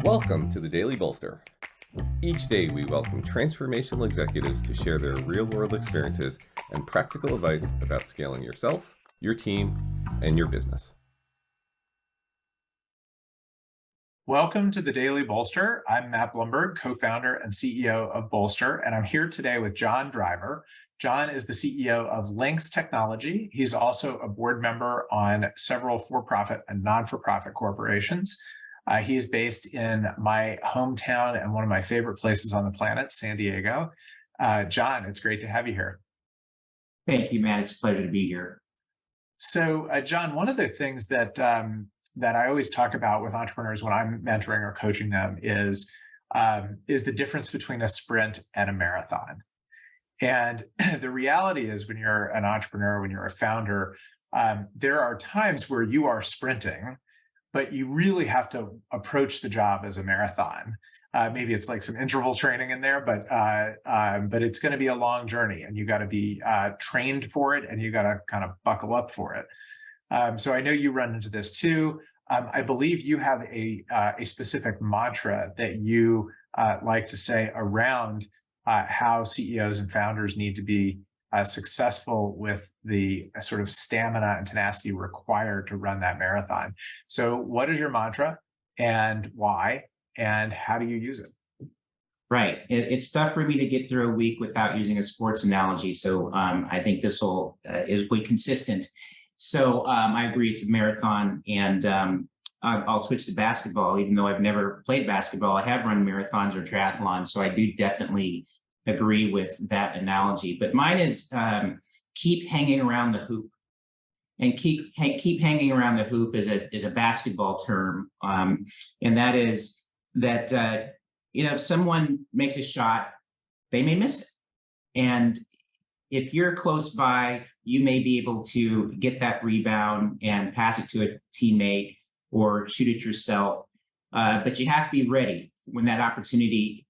Welcome to the Daily Bolster. Each day we welcome transformational executives to share their real-world experiences and practical advice about scaling yourself, your team, and your business. Welcome to the Daily Bolster. I'm Matt Blumberg, co-founder and CEO of Bolster, and I'm here today with John Driver. John is the CEO of Lynx Technology. He's also a board member on several for-profit and non-for-profit corporations. He is based in my hometown and one of my favorite places on the planet, San Diego. John, it's great to have you here. Thank you, Matt. It's a pleasure to be here. So, John, one of the things that I always talk about with entrepreneurs when I'm mentoring or coaching them is the difference between a sprint and a marathon. And the reality is, when you're an entrepreneur, when you're a founder, there are times where you are sprinting, but you really have to approach the job as a marathon. Maybe it's like some interval training in there, but it's going to be a long journey, and you got to be trained for it, and you got to kind of buckle up for it. So I know you run into this too. I believe you have a specific mantra that you like to say around how CEOs and founders need to be successful with the sort of stamina and tenacity required to run that marathon. So what is your mantra and why, and how do you use it? Right. It's tough for me to get through a week without using a sports analogy. So I think this will is be consistent. So I agree, it's a marathon, and I'll switch to basketball. Even though I've never played basketball, I have run marathons or triathlons. So I do definitely agree with that analogy. But mine is keep hanging around the hoop. And keep hanging around the hoop is a basketball term, and that is that if someone makes a shot, they may miss it, and if you're close by, you may be able to get that rebound and pass it to a teammate or shoot it yourself. But you have to be ready when that opportunity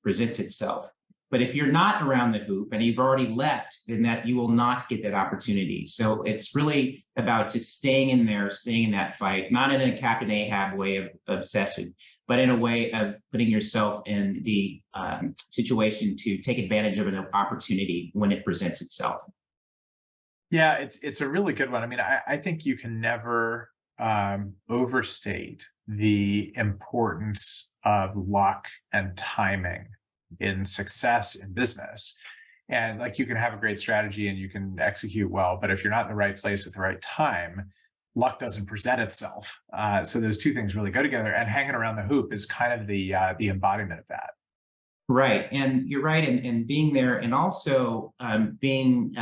presents itself. But if you're not around the hoop and you've already left, then that you will not get that opportunity. So it's really about just staying in there, staying in that fight, not in a Captain Ahab way of obsession, but in a way of putting yourself in the situation to take advantage of an opportunity when it presents itself. Yeah, it's a really good one. I mean, I think you can never overstate the importance of luck and timing in success in business. And like, you can have a great strategy and you can execute well, but if you're not in the right place at the right time, luck doesn't present itself. So those two things really go together, and hanging around the hoop is kind of the embodiment of that. Right. And you're right. And being there, and also being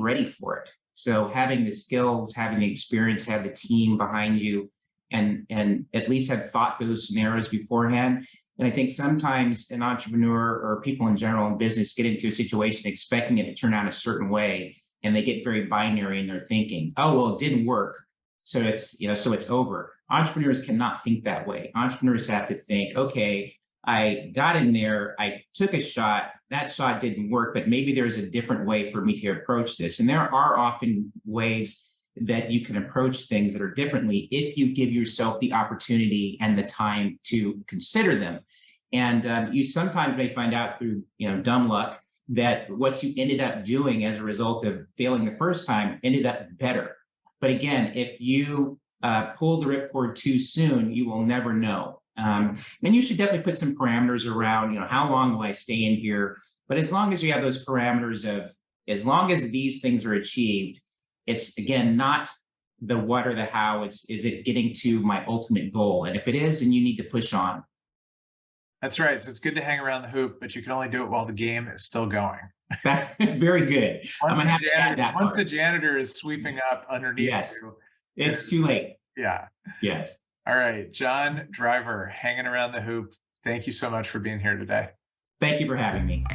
ready for it. So having the skills, having the experience, have the team behind you, and at least have thought through those scenarios beforehand. And I think sometimes an entrepreneur or people in general in business get into a situation expecting it to turn out a certain way, and they get very binary in their thinking. Oh, well, it didn't work, so it's over. Entrepreneurs cannot think that way. Entrepreneurs have to think, okay, I got in there, I took a shot, that shot didn't work, but maybe there's a different way for me to approach this. And there are often ways that you can approach things that are differently if you give yourself the opportunity and the time to consider them. And you sometimes may find out through dumb luck that what you ended up doing as a result of failing the first time ended up better. But again, if you pull the ripcord too soon, you will never know. And you should definitely put some parameters around, how long will I stay in here? But as long as you have those parameters of, as long as these things are achieved, it's, again, not the what or the how, is it getting to my ultimate goal? And if it is, then you need to push on. That's right. So it's good to hang around the hoop, but you can only do it while the game is still going. That's very good. Once the janitor is sweeping up underneath you, it's too late. Yeah. Yes. All right. John Driver, hanging around the hoop. Thank you so much for being here today. Thank you for having me.